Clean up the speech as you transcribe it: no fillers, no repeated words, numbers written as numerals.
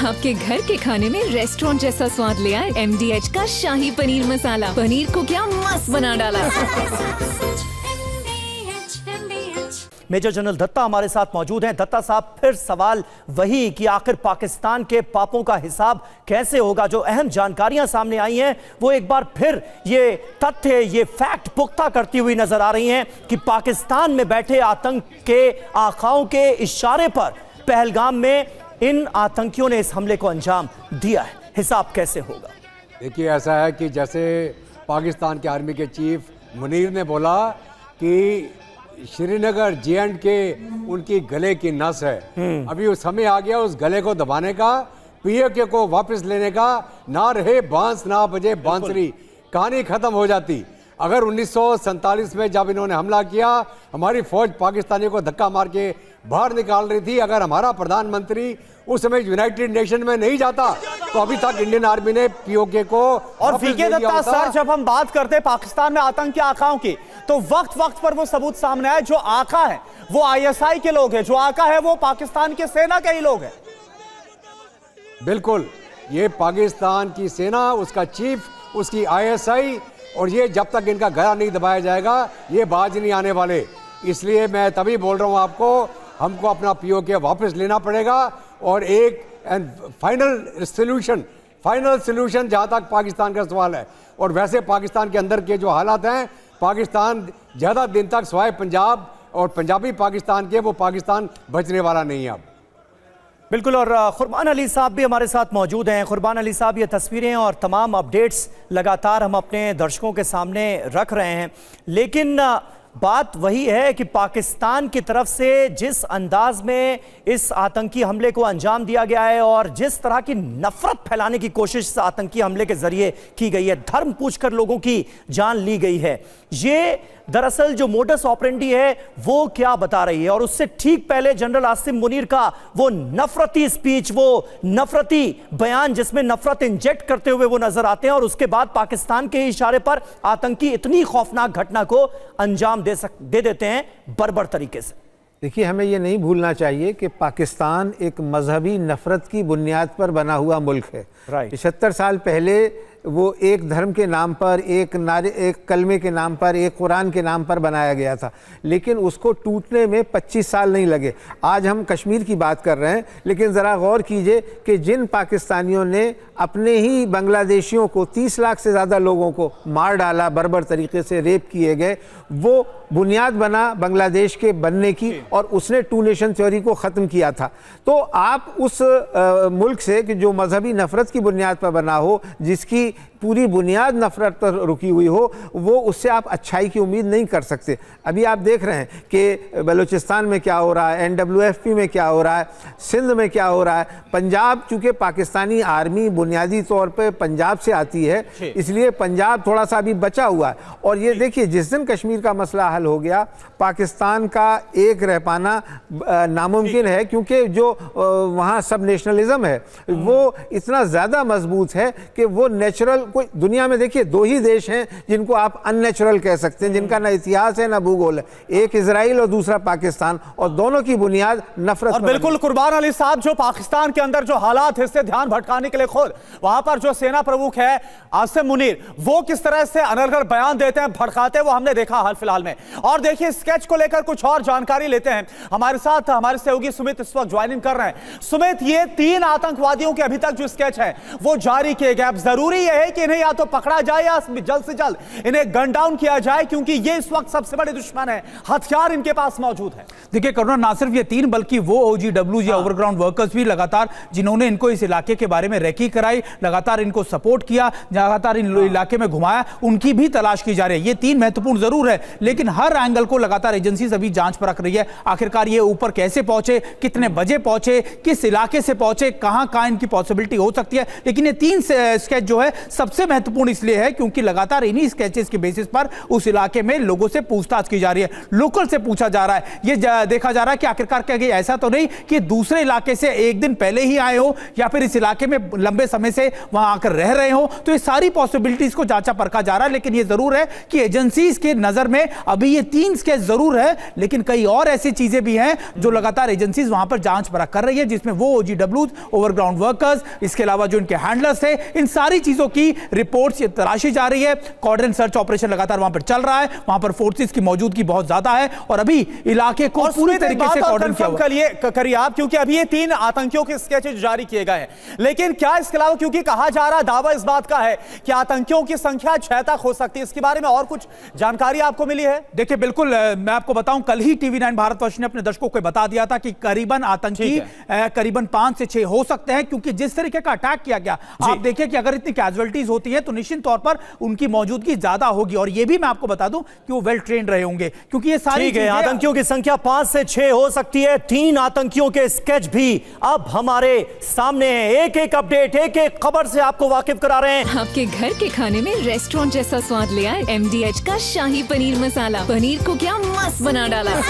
आपके घर के खाने में रेस्टोरेंट जैसा स्वाद ले आए MDH का शाही पनीर मसाला। पनीर को क्या मस्त बना डाला। मेजर जनरल दत्ता हमारे साथ मौजूद हैं। दत्ता साहब, फिर सवाल वही कि आखिर पाकिस्तान के पापों का हिसाब कैसे होगा। जो अहम जानकारियां सामने आई हैं वो एक बार फिर ये तथ्य, ये फैक्ट पुख्ता करती हुई नजर आ रही हैं कि पाकिस्तान में बैठे आतंक के आकाओं के इशारे पर पहलगाम में इन आतंकियों ने इस हमले को अंजाम दिया है। हिसाब कैसे होगा? देखिए, ऐसा है कि जैसे पाकिस्तान के आर्मी के चीफ मुनीर ने बोला कि श्रीनगर J&K उनकी गले की नस है। अभी उस समय आ गया उस गले को दबाने का, POK को वापस लेने का। ना रहे बांस ना बजे बांसुरी, कहानी खत्म हो जाती। अगर 1947 में जब इन्होंने हमला किया, हमारी फौज पाकिस्तानियों को धक्का मार के बाहर निकाल रही थी। अगर हमारा प्रधानमंत्री उस समय यूनाइटेड नेशन में नहीं जाता तो अभी तक इंडियन आर्मी ने POK को। और वीके दत्ता सर, जब हम बात करते हैं पाकिस्तान में आतंक के आकाओं की, तो वक्त वक्त पर वो सबूत सामने आए। जो आका है वो ISI के लोग हैं, जो आका है वो पाकिस्तान की सेना के ही लोग हैं। बिल्कुल, ये पाकिस्तान की सेना, उसका चीफ, उसकी ISI, और ये जब तक इनका गला नहीं दबाया जाएगा ये बाज नहीं आने वाले। इसलिए मैं तभी बोल रहा हूँ आपको, हमको अपना POK वापस लेना पड़ेगा और एक फाइनल सोल्यूशन जहाँ तक पाकिस्तान का सवाल है। और वैसे पाकिस्तान के अंदर के जो हालात हैं, पाकिस्तान ज़्यादा दिन तक सवाए पंजाब और पंजाबी पाकिस्तान के, वो पाकिस्तान बचने वाला नहीं है अब। बिल्कुल। और कुर्बान अली साहब भी हमारे साथ मौजूद हैं। कुर्बान अली साहब, ये तस्वीरें और तमाम अपडेट्स लगातार हम अपने दर्शकों के सामने रख रहे हैं, लेकिन बात वही है कि पाकिस्तान की तरफ से जिस अंदाज में इस आतंकी हमले को अंजाम दिया गया है और जिस तरह की नफरत फैलाने की कोशिश इस आतंकी हमले के जरिए की गई है, धर्म पूछकर लोगों की जान ली गई है, ये दरअसल जो मोडस ऑपरेंडी है वो क्या बता रही है? और उससे ठीक पहले जनरल आसिम मुनीर का वो नफरती स्पीच, वो नफरती बयान जिसमें नफरत इंजेक्ट करते हुए वो नजर आते हैं, और उसके बाद पाकिस्तान के इशारे पर आतंकी इतनी खौफनाक घटना को अंजाम दे देते हैं बर्बर तरीके से। देखिए, हमें ये नहीं भूलना चाहिए कि पाकिस्तान एक मजहबी नफरत की बुनियाद पर बना हुआ मुल्क है। 75 साल पहले वो एक धर्म के नाम पर, एक कलमे के नाम पर, एक कुरान के नाम पर बनाया गया था, लेकिन उसको टूटने में 25 साल नहीं लगे। आज हम कश्मीर की बात कर रहे हैं, लेकिन ज़रा गौर कीजिए कि जिन पाकिस्तानियों ने अपने ही बांग्लादेशियों को, 30 लाख से ज़्यादा लोगों को मार डाला, बर्बर तरीके से रेप किए गए, वो बुनियाद बना बांग्लादेश के बनने की, और उसने 2 नेशन थ्योरी को ख़त्म किया था। तो आप उस मुल्क से कि जो मजहबी नफरत की बुनियाद पर बना हो, जिसकी पूरी बुनियाद नफरत पर रुकी हुई हो, वो उससे आप अच्छाई की उम्मीद नहीं कर सकते। अभी आप देख रहे हैं कि बलूचिस्तान में क्या हो रहा है, NWFP में क्या हो रहा है, सिंध में क्या हो रहा है। पंजाब, चूँकि पाकिस्तानी आर्मी बुनियादी तौर पे पंजाब से आती है, इसलिए पंजाब थोड़ा सा अभी बचा हुआ है। और ये देखिए, जिस दिन कश्मीर का मसला हल हो गया, पाकिस्तान का एक रह पाना नामुमकिन है, क्योंकि जो वहाँ सब नेशनलिज्म है वो इतना ज़्यादा मजबूत है कि वो नेचुरल, कोई दुनिया में देखिए 2 ही देश हैं जिनको आप अननेचुरल कह सकते हैं, जिनका ना इतिहास है ना भूगोल है, एक इजराइल और दूसरा पाकिस्तान, और दोनों की बुनियाद नफरत। और बिल्कुल कुर्बान अली साहब, जो पाकिस्तान के अंदर जो हालात है, इससे ध्यान भटकाने के लिए खुद वहां पर जो सेना प्रमुख है आसिम मुनीर, वो किस तरह से अनर्गल बयान देते हैं, भड़काते हैं, वो हमने देखा हाल फिलहाल में। और देखिए, स्केच को लेकर कुछ और जानकारी लेते हैं। हमारे साथ हमारे सहयोगी सुमित इस वक्त ज्वाइनिंग कर रहे हैं। सुमित, ये 3 आतंकवादियों के अभी तक जो स्केच है वो जारी किए गए। अब जरूरी यह है कि इन्हें या तो पकड़ा जाए या जल्द से जल्द इन्हें गन डाउन किया जाए, क्योंकि ये इस वक्त सबसे बड़े दुश्मन है, हथियार इनके पास मौजूद है। देखिए करुणा, ना सिर्फ ये 3 बल्कि वो OGWs या ओवरग्राउंड वर्कर्स भी लगातार, जिन्होंने इनको इस इलाके के बारे में रेकी कराई, लगातार इनको सपोर्ट किया, लगातार इन इलाके में घुमाया, उनकी भी तलाश की जा रही है। ये 3 महत्वपूर्ण जरूर है, लेकिन हर एंगल को लगातार एजेंसीज अभी जांच परख रही है। आखिरकार ये ऊपर कैसे पहुंचे, कितने बजे पहुंचे, किस इलाके से पहुंचे, कहां इनकी पॉसिबिलिटी हो सकती है। लेकिन ये 3 स्केच जो है सबसे महत्वपूर्ण इसलिए है क्योंकि लगातार इन्हीं स्केचेस के बेसिस पर उस इलाके में लोगों से पूछताछ की जा रही है, लोकल से पूछा जा रहा है। ये देखा जा रहा है कि आखिरकार क्या ऐसा तो नहीं कि दूसरे इलाके से एक दिन पहले ही आए हो या फिर इस इलाके में लंबे समय से वहां आकर रह रहे हो। तो ये सारी पॉसिबिलिटीज को जांचा परखा जा रहा है। लेकिन ये जरूर है कि एजेंसीज के नजर में अभी ये 3 स्केच जरूर है, लेकिन कई और ऐसी चीजें भी हैं जो लगातार एजेंसीज वहां पर जांच परख कर रही है, जिसमें वो OGWs, ओवरग्राउंड वर्कर्स, इसके अलावा जो इनके हैंडलर्स थे, इन सारी चीजों की रिपोर्ट्स तलाशी जा रही है। कॉर्डन सर्च ऑपरेशन लगातार वहां पर चल रहा है, वहां पर फोर्सेस की मौजूदगी बहुत ज्यादा है और अभी इलाके को पूरी तरीके से कॉर्डन किया करिए आप, क्योंकि अभी ये 3 आतंकियों के स्केचेस जारी किए गए हैं, लेकिन क्या इसके अलावा, क्योंकि कहा जा रहा दावा इस बात का है कि आतंकियों की संख्या 6 तक हो सकती है, इसके बारे में और कुछ जानकारी आपको मिली है? देखिए बिल्कुल, मैं आपको बताऊं, कल ही TV9 भारतवर्ष ने अपने दर्शकों को बता दिया था कि करीबन आतंकी करीबन 5 से 6 हो सकते हैं, क्योंकि जिस तरीके का अटैक किया गया, आप देखिए कि अगर इतनी कैजुअलिटीज होती है तो निश्चित तौर पर उनकी मौजूदगी ज्यादा होगी। और यह भी मैं आपको बता दूं कि वो वेल ट्रेंड रहे होंगे, क्योंकि ये सारी चीजें, आतंकियों की संख्या 5 से 6 हो सकती है। 3 आतंकियों के स्केच भी अब हमारे सामने हैं। एक एक अपडेट, एक एक खबर से आपको वाकिफ करा रहे हैं। आपके घर के खाने में रेस्टोरेंट जैसा स्वाद ले आए MDH का शाही पनीर मसाला। पनीर को क्या मस्त बना डाला।